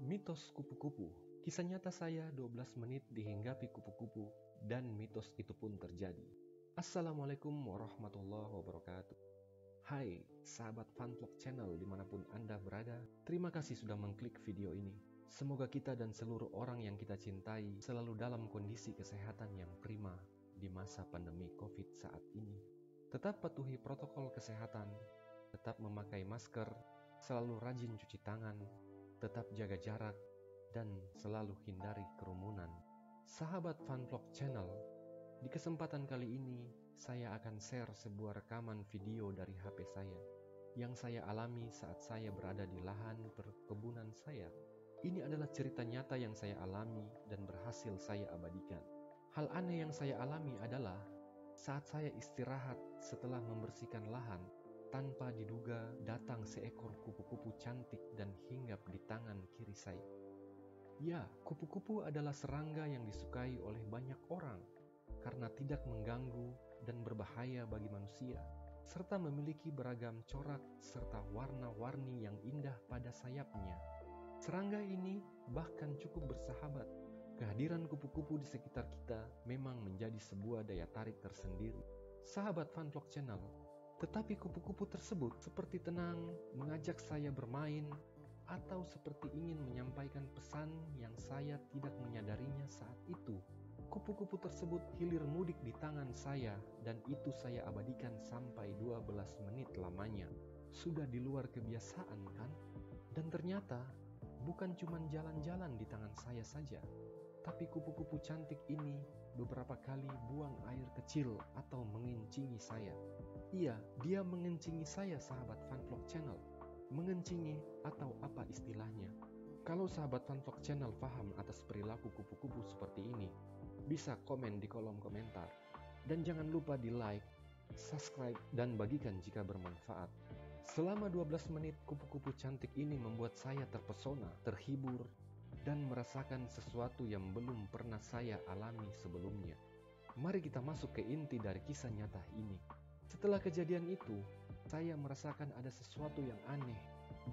Mitos kupu-kupu. Kisah nyata saya 12 menit dihinggapi kupu-kupu dan mitos itu pun terjadi. Assalamualaikum warahmatullahi wabarakatuh. Hai sahabat Funvlog Channel dimanapun Anda berada, terima kasih sudah mengklik video ini. Semoga kita dan seluruh orang yang kita cintai selalu dalam kondisi kesehatan yang prima di masa pandemi COVID saat ini. Tetap patuhi protokol kesehatan, tetap memakai masker, selalu rajin cuci tangan, tetap jaga jarak, dan selalu hindari kerumunan. Sahabat Funvlog Channel, di kesempatan kali ini saya akan share sebuah rekaman video dari HP saya yang saya alami saat saya berada di lahan perkebunan saya. Ini adalah cerita nyata yang saya alami dan berhasil saya abadikan. Hal aneh yang saya alami adalah saat saya istirahat setelah membersihkan lahan, tanpa diduga datang seekor kupu-kupu cantik dan hinggap di tangan kiri saya. Ya, kupu-kupu adalah serangga yang disukai oleh banyak orang karena tidak mengganggu dan berbahaya bagi manusia, serta memiliki beragam corak serta warna-warni yang indah pada sayapnya. Serangga ini bahkan cukup bersahabat. Kehadiran kupu-kupu di sekitar kita memang menjadi sebuah daya tarik tersendiri. Sahabat Funvlog Channel, tetapi kupu-kupu tersebut seperti tenang, mengajak saya bermain, atau seperti ingin menyampaikan pesan yang saya tidak menyadarinya saat itu. Kupu-kupu tersebut hilir mudik di tangan saya dan itu saya abadikan sampai 12 menit lamanya. Sudah di luar kebiasaan kan? Dan ternyata bukan cuma jalan-jalan di tangan saya saja, tapi kupu-kupu cantik ini beberapa kali buang air kecil atau mengencingi saya. Iya, dia mengencingi saya sahabat Funvlog Channel. Mengencingi atau apa istilahnya? Kalau sahabat Funvlog Channel paham atas perilaku kupu-kupu seperti ini, bisa komen di kolom komentar. Dan jangan lupa di like, subscribe, dan bagikan jika bermanfaat. Selama 12 menit kupu-kupu cantik ini membuat saya terpesona, terhibur, dan merasakan sesuatu yang belum pernah saya alami sebelumnya. Mari kita masuk ke inti dari kisah nyata ini. Setelah kejadian itu, saya merasakan ada sesuatu yang aneh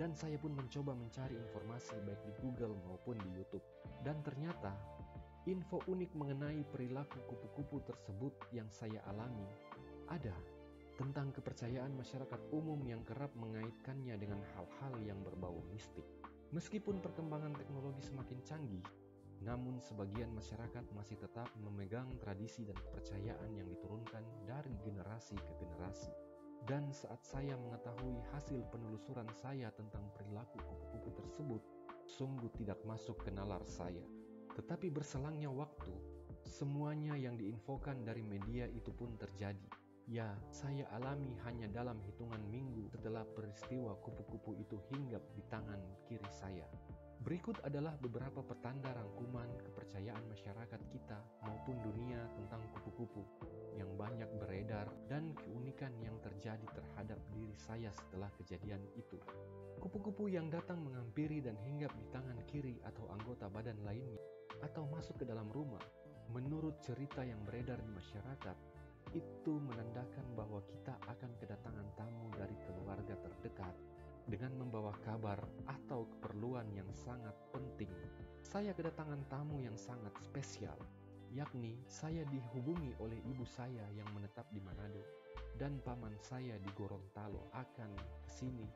dan saya pun mencoba mencari informasi baik di Google maupun di YouTube. Dan ternyata, info unik mengenai perilaku kupu-kupu tersebut yang saya alami ada tentang kepercayaan masyarakat umum yang kerap mengaitkannya dengan hal-hal yang berbau mistik. Meskipun perkembangan teknologi semakin canggih, namun sebagian masyarakat masih tetap memegang tradisi dan kepercayaan yang diturunkan dari generasi ke generasi. Dan saat saya mengetahui hasil penelusuran saya tentang perilaku kupu-kupu tersebut, sungguh tidak masuk ke nalar saya. Tetapi berselangnya waktu, semuanya yang diinfokan dari media itu pun terjadi. Ya, saya alami hanya dalam hitungan minggu setelah peristiwa kupu-kupu itu hinggap di tangan kiri saya. Berikut adalah beberapa pertanda rangkuman kepercayaan masyarakat kita maupun dunia tentang kupu-kupu yang banyak beredar dan keunikan yang terjadi terhadap diri saya setelah kejadian itu. Kupu-kupu yang datang menghampiri dan hinggap di tangan kiri atau anggota badan lainnya atau masuk ke dalam rumah, menurut cerita yang beredar di masyarakat, itu menandakan bahwa kita akan kedatangan tamu dari keluarga terdekat dengan membawa kabar atau keperluan yang sangat penting. Saya kedatangan tamu yang sangat spesial, yakni saya dihubungi oleh ibu saya yang menetap di Manado dan paman saya di Gorontalo akan kesini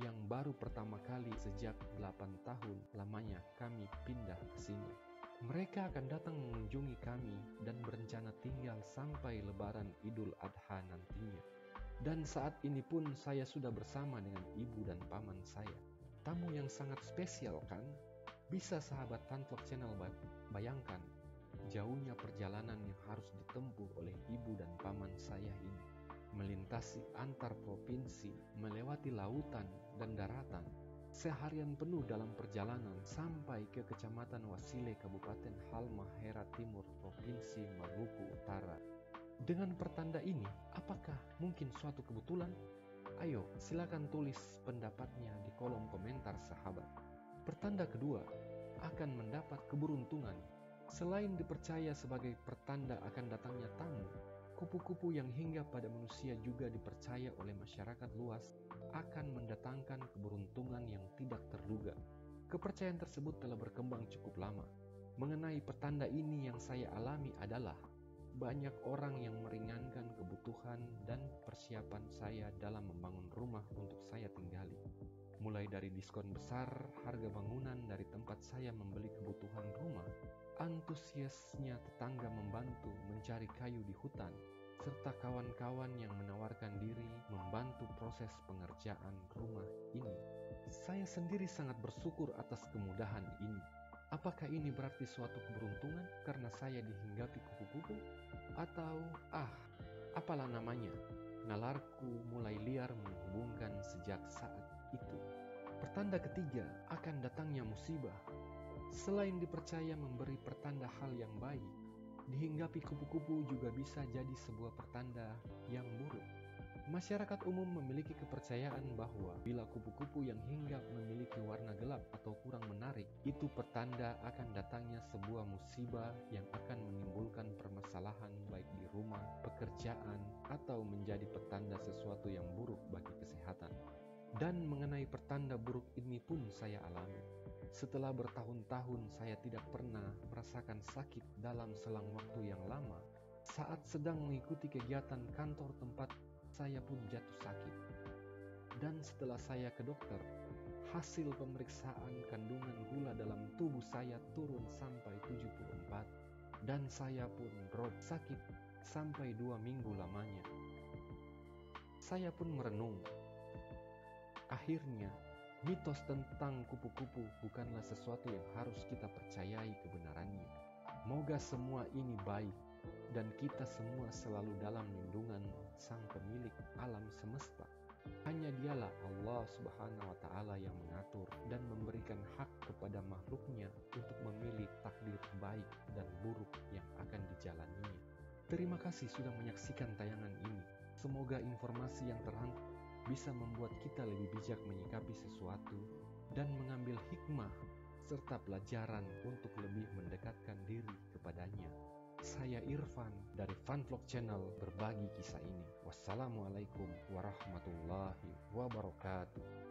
yang baru pertama kali sejak 8 tahun lamanya kami pindah ke sini. Mereka akan datang mengunjungi kami dan berencana tinggal sampai Lebaran Idul Adha nantinya. Dan saat ini pun saya sudah bersama dengan ibu dan paman saya. Tamu yang sangat spesial kan? Bisa sahabat Funvlog Channel bayangkan jauhnya perjalanan yang harus ditempuh oleh ibu dan paman saya ini. Melintasi antar provinsi, melewati lautan dan daratan. Seharian penuh dalam perjalanan sampai ke Kecamatan Wasile, Kabupaten Halmahera Timur, Provinsi Maluku Utara. Dengan pertanda ini, apakah mungkin suatu kebetulan? Ayo, silakan tulis pendapatnya di kolom komentar sahabat. Pertanda kedua, akan mendapat keberuntungan. Selain dipercaya sebagai pertanda akan datangnya tamu, kupu-kupu yang hinggap pada manusia juga dipercaya oleh masyarakat luas akan mendatangkan keberuntungan yang tidak terduga. Kepercayaan tersebut telah berkembang cukup lama. Mengenai pertanda ini yang saya alami adalah banyak orang yang meringankan kebutuhan dan persiapan saya dalam membangun rumah untuk saya tinggali. Mulai dari diskon besar harga bangunan dari tempat saya membeli kebutuhan rumah, antusiasnya tetangga membantu mencari kayu di hutan, serta kawan-kawan yang menawarkan diri membantu proses pengerjaan rumah ini. Saya sendiri sangat bersyukur atas kemudahan ini. Apakah ini berarti suatu keberuntungan karena saya dihinggapi kupu-kupu? Atau, apalah namanya, nalarku mulai liar menghubungkan sejak saat itu. Pertanda ketiga akan datangnya musibah. Selain dipercaya memberi pertanda hal yang baik, dihinggapi kupu-kupu juga bisa jadi sebuah pertanda yang buruk. Masyarakat umum memiliki kepercayaan bahwa bila kupu-kupu yang hinggap memiliki warna gelap atau kurang menarik, itu pertanda akan datangnya sebuah musibah yang akan menimbulkan permasalahan baik di rumah, pekerjaan, atau menjadi pertanda sesuatu yang buruk bagi kesehatan. Dan mengenai pertanda buruk ini pun saya alami. Setelah bertahun-tahun saya tidak pernah merasakan sakit dalam selang waktu yang lama. Saat sedang mengikuti kegiatan kantor tempat, saya pun jatuh sakit. Dan setelah saya ke dokter, hasil pemeriksaan kandungan gula dalam tubuh saya turun sampai 74. Dan saya pun drop sakit sampai 2 minggu lamanya. Saya pun merenung. Akhirnya, mitos tentang kupu-kupu bukanlah sesuatu yang harus kita percayai kebenarannya. Moga semua ini baik dan kita semua selalu dalam lindungan Sang Pemilik alam semesta. Hanya Dialah Allah Subhanahu wa Ta'ala yang mengatur dan memberikan hak kepada makhluknya untuk memilih takdir baik dan buruk yang akan dijalaninya. Terima kasih sudah menyaksikan tayangan ini. Semoga informasi yang terangkum bisa membuat kita lebih bijak menyikapi sesuatu dan mengambil hikmah serta pelajaran untuk lebih mendekatkan diri kepadanya. Saya Irfan dari Funvlog Channel berbagi kisah ini. Wassalamualaikum warahmatullahi wabarakatuh.